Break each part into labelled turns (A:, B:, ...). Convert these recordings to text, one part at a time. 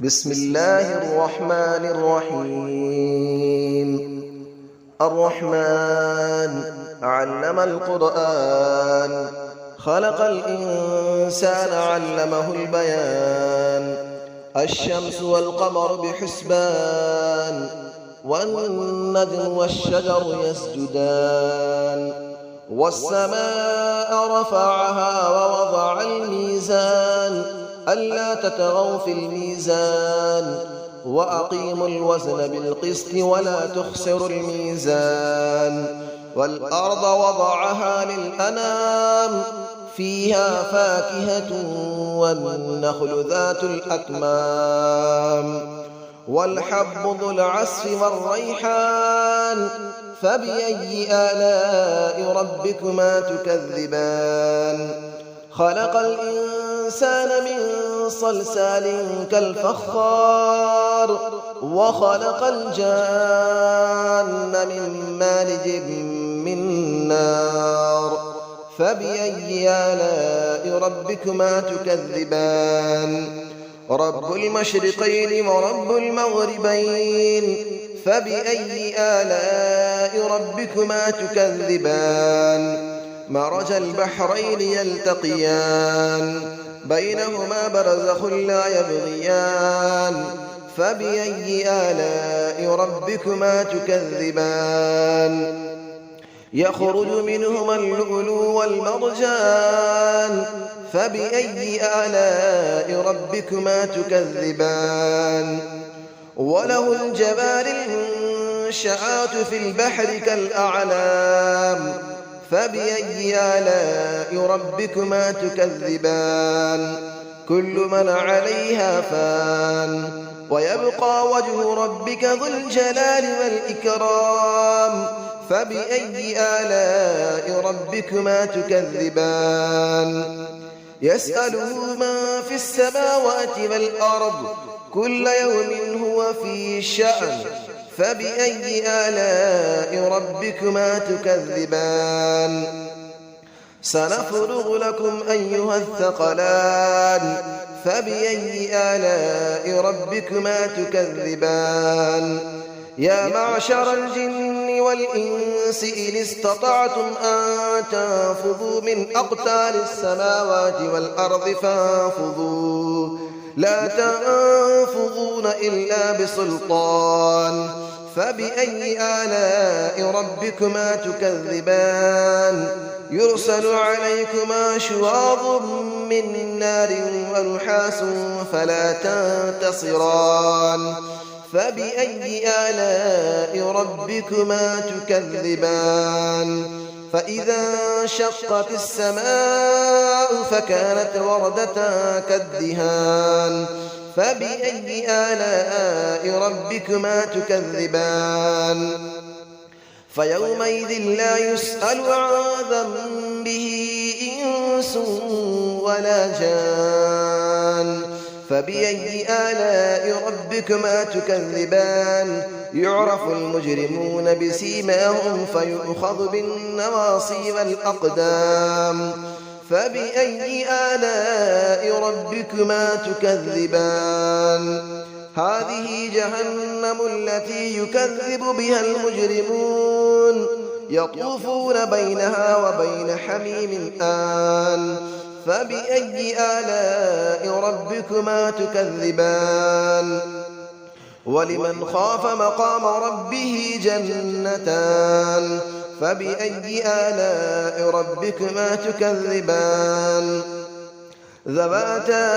A: بسم الله الرحمن الرحيم. الرحمن علم القرآن، خلق الإنسان علمه البيان. الشمس والقمر بحسبان، والنجم والشجر يسجدان. والسماء رفعها ووضع الميزان، ألا تطغوا في الميزان، وأقيموا الوزن بالقسط ولا تخسروا الميزان. والأرض وضعها للأنام، فيها فاكهة والنخل ذات الأكمام. والحب ذو العصف والريحان، فبأي آلاء ربكما تكذبان. خلق الإنسان من صلصال كالفخار، وخلق الجان من مارج من نار. فبأي آلاء ربكما تكذبان. رب المشرقين ورب المغربين، فبأي آلاء ربكما تكذبان. مرج البحرين يلتقيان، بينهما برزخ لا يبغيان. فبأي آلاء ربكما تكذبان. يخرج منهما اللؤلؤ والمرجان، فبأي آلاء ربكما تكذبان. وله الجوار المنشآت في البحر كالأعلام، فبأي آلاء ربكما تكذبان. كل من عليها فان، ويبقى وجه ربك ذو الجلال والإكرام. فبأي آلاء ربكما تكذبان. يسأله من في السماوات والأرض، كل يوم هو في شأن. فبأي آلاء ربكما تكذبان. سنفرغ لكم أيها الثقلان، فبأي آلاء ربكما تكذبان. يا معشر الجن والإنس إن استطعتم أن تنفذوا من أقطار السماوات والأرض فانفذوا، لا تنفذون إلا بسلطان. فبأي آلاء ربكما تكذبان. يرسل عليكما شواظ من نار ونحاس فلا تنتصران. فبأي آلاء ربكما تكذبان. فإذا انشقت السماء فكانت وردة كالدهان. فبأي آلاء ربكما تكذبان. فيومئذ لا يسأل عن ذنبه إنس ولا جان. فبأي آلاء ربكما تكذبان. يعرف المجرمون بسيماهم فيؤخذ بالنواصي والأقدام. فبأي آلاء ربكما تكذبان. هذه جهنم التي يكذب بها المجرمون، يطوفون بينها وبين حميم آن. فبأي آلاء ربكما تكذبان. ولمن خاف مقام ربه جنتان. فبأي آلاء ربكما تكذبان. ذواتا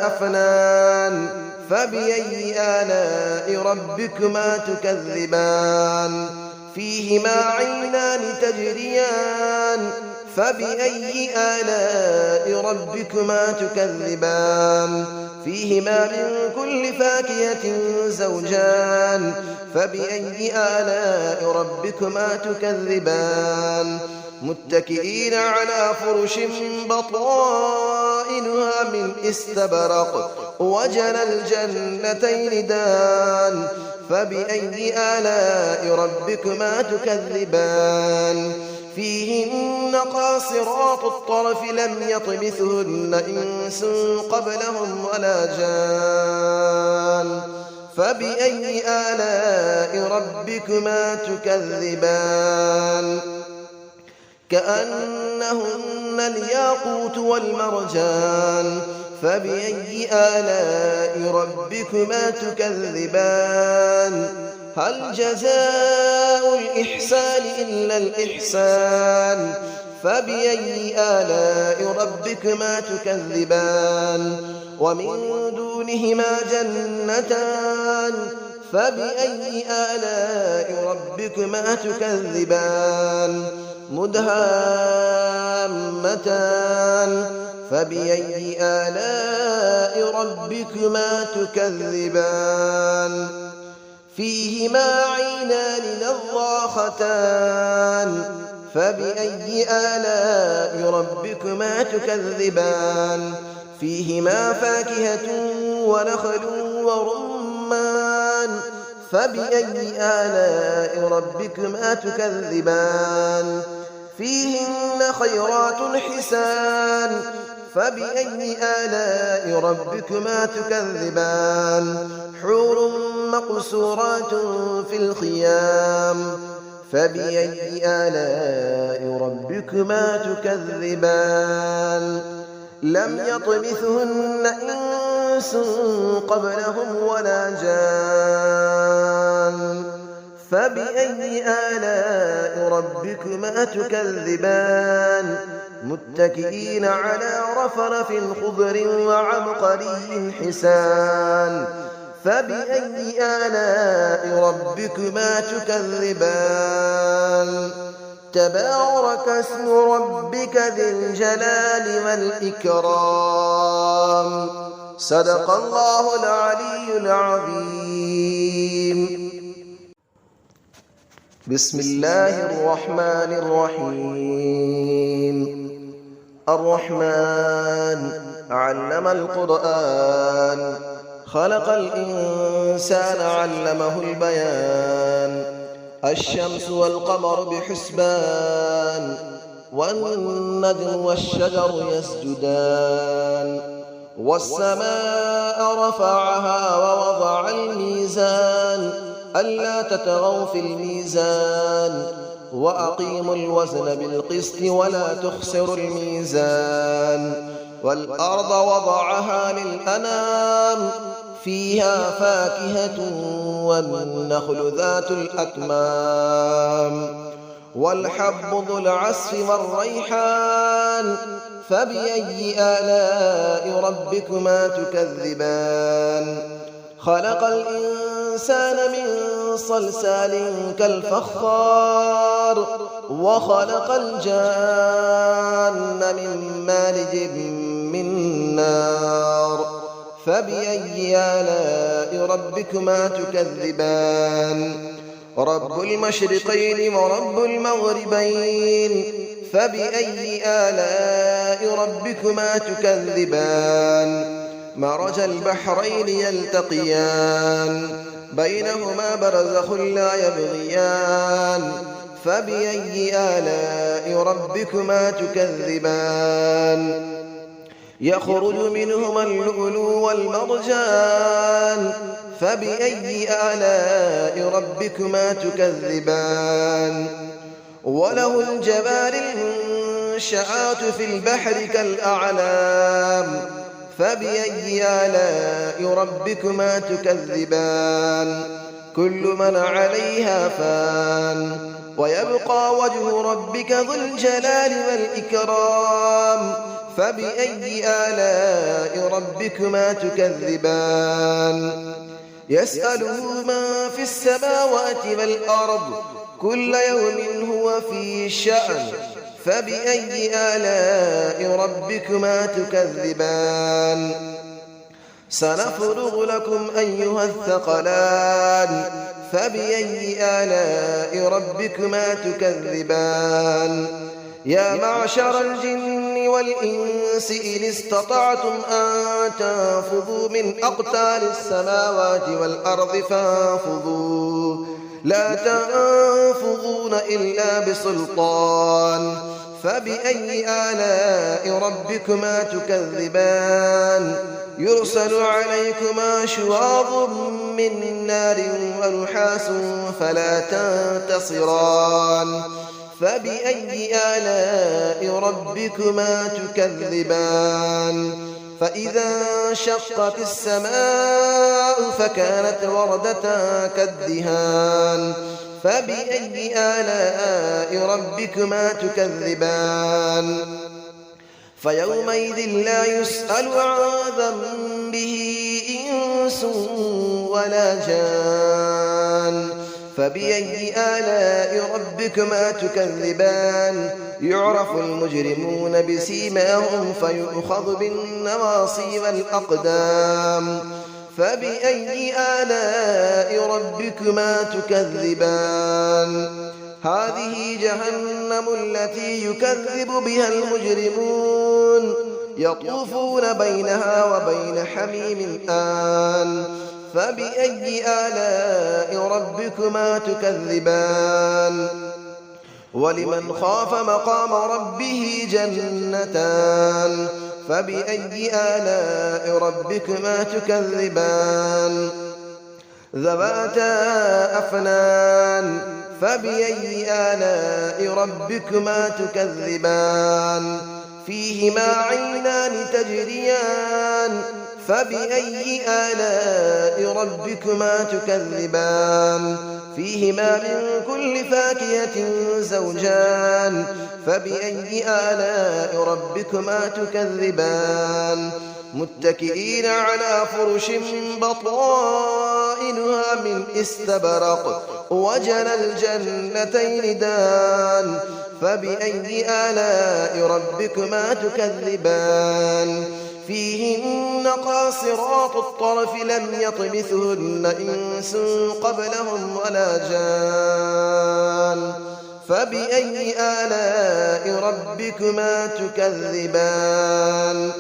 A: أفنان. فبأي آلاء ربكما تكذبان. فيهما عينان تجريان. فبأي آلاء ربكما تكذبان. فيهما من كل فاكهة زوجان. فبأي آلاء ربكما تكذبان. متكئين على فرش بطائنها من استبرق، وجنى الجنتين دان. فبأي آلاء ربكما تكذبان. فيهن قاصرات الطرف لم يطمثهن إنس قبلهم ولا جان. فبأي آلاء ربكما تكذبان كأنهن الياقوت والمرجان فبأي آلاء ربكما تكذبان هل جزاء الإحسان إلا الإحسان فبأي آلاء ربكما تكذبان ومن دونهما جنتان فبأي آلاء ربكما تكذبان مدهامتان فبأي آلاء ربكما تكذبان فيهما عينان نضاختان فبأي آلاء ربكما تكذبان فيهما فاكهة ونخل ورمان فبأي آلاء ربكما تكذبان فيهن خيرات حسان فبأي آلاء ربكما تكذبان حور مقصورات في الخيام فبأي آلاء ربكما تكذبان لم يطمثهن إنس قبلهم ولا جان فبأي آلاء ربكما تكذبان متكئين على رفرف خضر وعبقري حسان فبأي آلاء ربكما تكذبان تبارك اسم ربك ذي الجلال والإكرام صدق الله العلي العظيم بسم الله الرحمن الرحيم الرحمن علم القرآن خلق الإنسان علمه البيان الشمس والقمر بحسبان والنجم والشجر يسجدان والسماء رفعها ووضع الميزان ألا تطغوا في الميزان وأقيموا الوزن بالقسط ولا تخسروا الميزان والأرض وضعها للأنام فيها فاكهة والنخل ذات الأكمام والحب ذو العصف والريحان فبأي آلاء ربكما تكذبان خلق الإنسان من صلصال كالفخار وخلق الجان من مارج من نار فبأي آلاء ربكما تكذبان رب المشرقين ورب المغربين فبأي آلاء ربكما تكذبان مرج البحرين يلتقيان بينهما برزخ لا يبغيان فبأي آلاء ربكما تكذبان يخرج منهما اللؤلؤ والمرجان فبأي آلاء ربكما تكذبان وله الجبال المنشآت في البحر كالأعلام فبأي آلاء ربكما تكذبان كل من عليها فان ويبقى وجه ربك ذو الجلال والإكرام فبأي آلاء ربكما تكذبان يسأله من في السماوات والأرض كل يوم هو في شأن فبأي آلاء ربكما تكذبان سنفرغ لكم أيها الثقلان فبأي آلاء ربكما تكذبان يا معشر الجن والإنس إن استطعتم أن تنفذوا من أقطار السماوات والأرض فانفذوا لا تنفذون إلا بسلطان فبأي آلاء ربكما تكذبان يرسل عليكما شواظ من نار ونحاس فلا تنتصران فبأي آلاء ربكما تكذبان فإذا انشقت السماء فكانت وردة كالدهان فبأي آلاء ربكما تكذبان فيومئذ لا يسأل عن ذنبه إنس ولا جان فبأي آلاء ربكما تكذبان يعرف المجرمون بسيماهم فيؤخذ بالنواصي والأقدام فبأي آلاء ربكما تكذبان هذه جهنم التي يكذب بها المجرمون يطوفون بينها وبين حميم آن فبأي آلاء ربكما تكذبان ولمن خاف مقام ربه جنتان فبأي آلاء ربكما تكذبان ذواتا أفنان فبأي آلاء ربكما تكذبان فيهما عينان تجريان فبأي آلاء ربكما تكذبان فيهما من كل فاكهة زوجان فبأي آلاء ربكما تكذبان متكئين على فرش بطائنها من استبرق وجنى الجنتين دان فبأي آلاء ربكما تكذبان فيهن قاصرات الطرف لم يطمثهن إنس قبلهم ولا جان فبأي آلاء ربكما تكذبان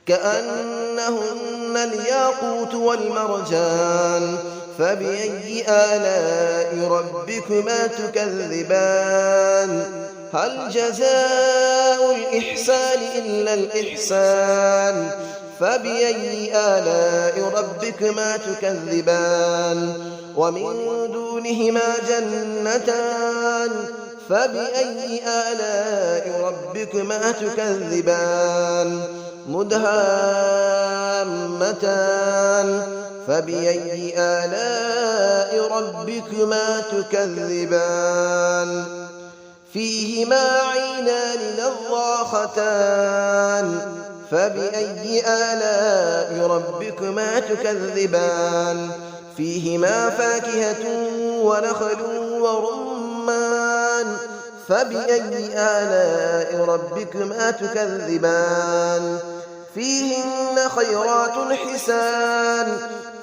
A: كأنهن الياقوت والمرجان فبأي آلاء ربكما تكذبان هل جزاء الإحسان إلا الإحسان فبأي آلاء ربكما تكذبان ومن دونهما جنتان فبأي آلاء ربكما تكذبان مدهامتان فبأي آلاء ربكما تكذبان فيهما عينان نضاختان فبأي آلاء ربكما تكذبان فيهما فاكهة ونخل ورمان فبأي آلاء ربكما تكذبان فيهن خيرات حسان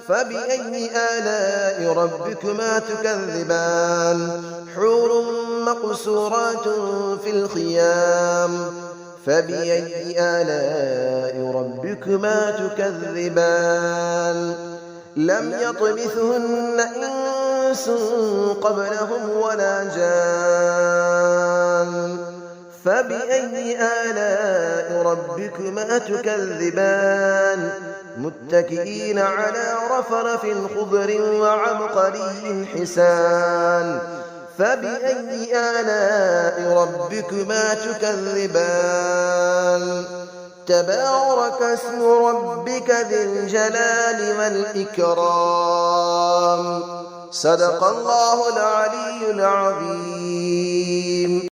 A: فبأي آلاء ربكما تكذبان حور مقصورات في الخيام فبأي آلاء ربكما تكذبان لم يطمثهن إنس قبلهم ولا جان فبأي آلاء ربكما تكذبان متكئين على رفرف خضر وعبقري حسان فبأي آلاء ربكما تكذبان تبارك اسم ربك ذي الجلال والإكرام صدق الله العلي العظيم.